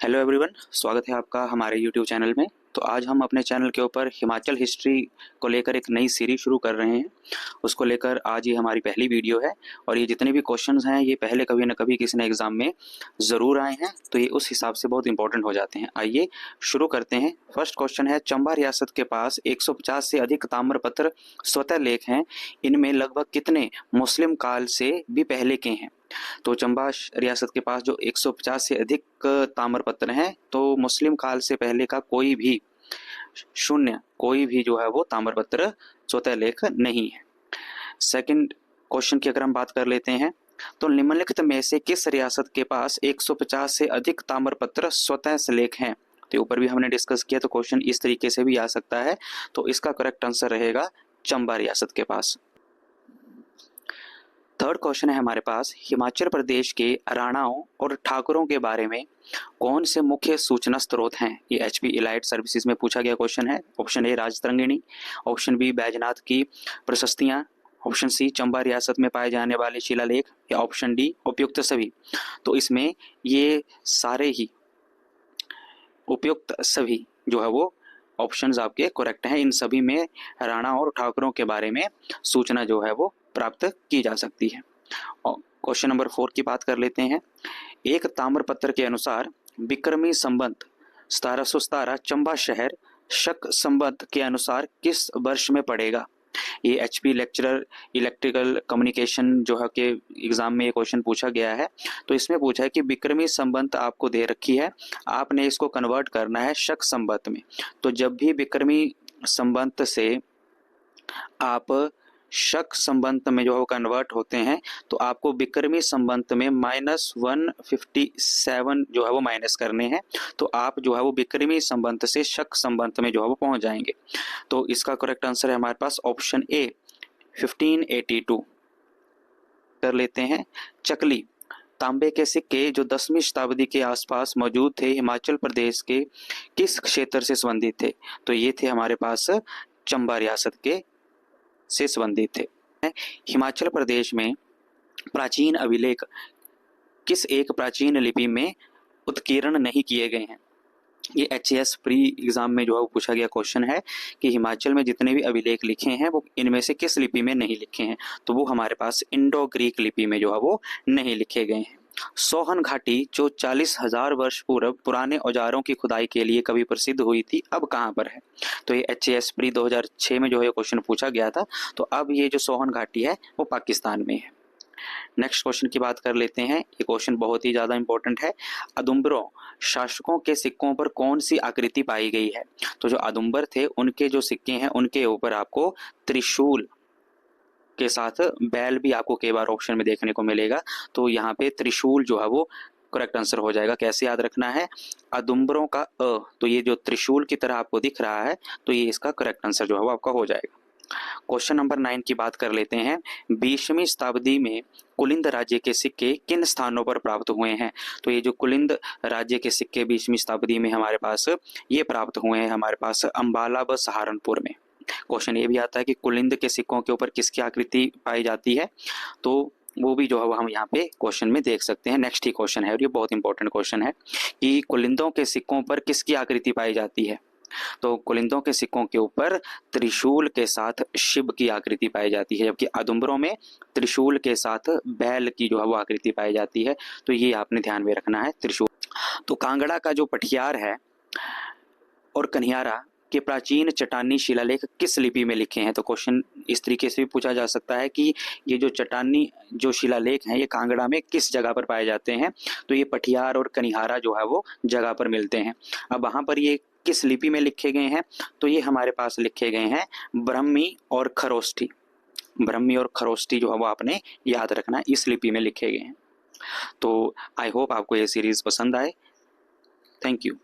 Hello everyone, स्वागत है आपका हमारे यूट्यूब चैनल में। तो आज हम अपने चैनल के ऊपर हिमाचल हिस्ट्री को लेकर एक नई सीरीज शुरू कर रहे हैं। उसको लेकर आज ये हमारी पहली वीडियो है और ये जितने भी क्वेश्चंस हैं ये पहले कभी न कभी किसी न एग्ज़ाम में ज़रूर आए हैं, तो ये उस हिसाब से बहुत इंपॉर्टेंट हो जाते हैं। आइए शुरू करते हैं। फर्स्ट क्वेश्चन है, चंबा रियासत के पास 150 से अधिक ताम्रपत्र स्वतः लेख हैं, इनमें लगभग कितने मुस्लिम काल से भी पहले के हैं? तो चंबा रियासत के पास जो 150 से अधिक ताम्रपत्र हैं, तो मुस्लिम काल से पहले का कोई भी जो है वो ताम्रपत्र स्वतः लेख नहीं है। सेकंड क्वेश्चन की अगर हम बात कर लेते हैं, तो निम्नलिखित में से किस रियासत के पास 150 से अधिक ताम्रपत्र स्वतः लेख हैं? तो ऊपर भी हमने डिस्कस किया, तो क्वेश्चन इस तरीके से भी आ सकता है। तो इसका करेक्ट आंसर रहेगा चंबा रियासत के पास। थर्ड क्वेश्चन है हमारे पास, हिमाचल प्रदेश के राणाओं और ठाकुरों के बारे में कौन से मुख्य सूचना स्रोत हैं? ये HP एलाइट सर्विसेज में पूछा गया क्वेश्चन है। Option A Rajatarangini, option B Baijnath की प्रशस्तियां, ऑप्शन सी चंबा रियासत में पाए जाने वाले शिलालेख, या ऑप्शन डी उपयुक्त सभी। तो इसमें ये सारे ही उपयुक्त सभी जो है वो ऑप्शंस आपके करेक्ट हैं। इन सभी में राणा और ठाकुरों के बारे में सूचना जो है वो प्राप्त की जा सकती है। और क्वेश्चन नंबर 4 की बात कर लेते हैं। एक ताम्रपत्र के अनुसार विक्रमी संवत 1717 चंबा शहर शक संवत के अनुसार किस वर्ष में पड़ेगा? ये HP लेक्चरर इलेक्ट्रिकल कम्युनिकेशन जो है के एग्जाम में ये क्वेश्चन पूछा गया है। तो इसमें पूछा है कि विक्रमी संवत आपको दे रखी है, आपने इसको कन्वर्ट करना है शक संवत में। तो जब भी विक्रमी संवत से आप शक संवत में जो है कन्वर्ट होते हैं, तो आपको विक्रमी संवत में -157 जो है वो माइनस करने हैं। तो आप जो है वो विक्रमी संवत से शक संवत में जो है वो पहुंच जाएंगे। तो इसका करेक्ट आंसर है हमारे पास ऑप्शन ए 1582 कर लेते हैं। चकली तांबे के सिक्के जो 10वीं शताब्दी के आसपास मौजूद थे, हिमाचल प्रदेश के किस क्षेत्र से संबंधित थे? तो ये थे हमारे पास चंबा रियासत के से संबंधित थे। हिमाचल प्रदेश में प्राचीन अभिलेख किस एक प्राचीन लिपि में उत्कीर्ण नहीं किए गए हैं? ये HAS प्री एग्जाम में जो है वो पूछा गया क्वेश्चन है कि हिमाचल में जितने भी अभिलेख लिखे हैं वो इनमें से किस लिपि में नहीं लिखे हैं? तो वो हमारे पास इंडो ग्रीक लिपि में जो है वो नहीं लिखे गए हैं। सोहन घाटी जो 40,000 वर्ष पूर्व पुराने औजारों की खुदाई के लिए कभी प्रसिद्ध हुई थी, अब कहाँ पर है? तो ये HAS प्री 2006 में जो है क्वेश्चन पूछा गया था। तो अब ये जो सोहन घाटी है वो पाकिस्तान में है। नेक्स्ट क्वेश्चन की बात कर लेते हैं। ये क्वेश्चन बहुत ही ज्यादा इंपॉर्टेंट है। अदुम्बरों शासकों के सिक्कों पर कौन सी आकृति पाई गई है? तो जो अदुम्बर थे उनके जो सिक्के हैं उनके ऊपर आपको त्रिशूल के साथ बैल भी आपको कई बार ऑप्शन में देखने को मिलेगा। तो यहाँ पे त्रिशूल जो है वो करेक्ट आंसर हो जाएगा। कैसे याद रखना है? अदुम्बरों का तो ये जो त्रिशूल की तरह आपको दिख रहा है, तो ये इसका करेक्ट आंसर जो है वो आपका हो जाएगा। क्वेश्चन नंबर 9 की बात कर लेते हैं। 20वीं शताब्दी में कुलिंद राज्य के सिक्के किन स्थानों पर प्राप्त हुए हैं? तो ये जो कुलिंद राज्य के सिक्के 20वीं शताब्दी में हमारे पास ये प्राप्त हुए हैं हमारे पास अंबाला व सहारनपुर में। क्वेश्चन ये भी आता है कि कुलिंद के सिक्कों के ऊपर किसकी आकृति पाई जाती है? तो वो भी जो है हम यहाँ पे क्वेश्चन में देख सकते हैं। नेक्स्ट ही क्वेश्चन है और ये बहुत इंपॉर्टेंट क्वेश्चन है कि कुलिंदों के सिक्कों पर किसकी आकृति पाई जाती है? तो कुलिंदों के सिक्कों के ऊपर त्रिशूल के साथ शिव की आकृति पाई जाती है, जबकि अदुम्बरों में त्रिशूल के साथ बैल की जो है वो आकृति पाई जाती है। तो ये आपने ध्यान में रखना है, त्रिशूल। तो कांगड़ा का जो पठियार है और कन्हियारा के प्राचीन चट्टानी शिलालेख किस लिपि में लिखे हैं? तो क्वेश्चन इस तरीके से भी पूछा जा सकता है कि ये जो चट्टानी जो शिलालेख हैं ये कांगड़ा में किस जगह पर पाए जाते हैं? तो ये पठियार और कन्हियारा जो है वो जगह पर मिलते हैं। अब वहां पर ये किस लिपि में लिखे गए हैं? तो ये हमारे पास लिखे गए हैं ब्रह्मी और खरोष्ठी। ब्रह्मी और खरोष्ठी जो है वो आपने याद रखना, इस लिपि में लिखे गए हैं। तो आई होप आपको ये सीरीज पसंद आए। Thank you.